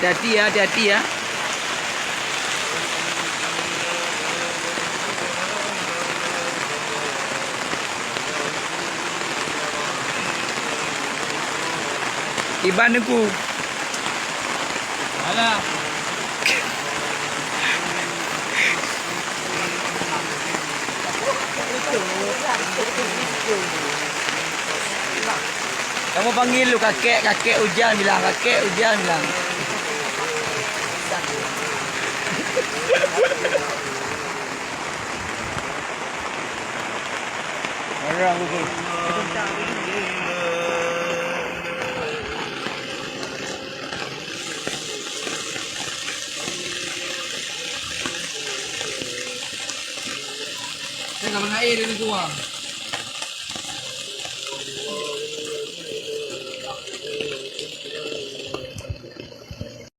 Hati-hati ya, hati-hati ya. Iban aku. Alah. Kamu panggil lu kakek, kakek hujan bilang, kakek hujan bilang. Marah aku. Saya nggak air ini tuang.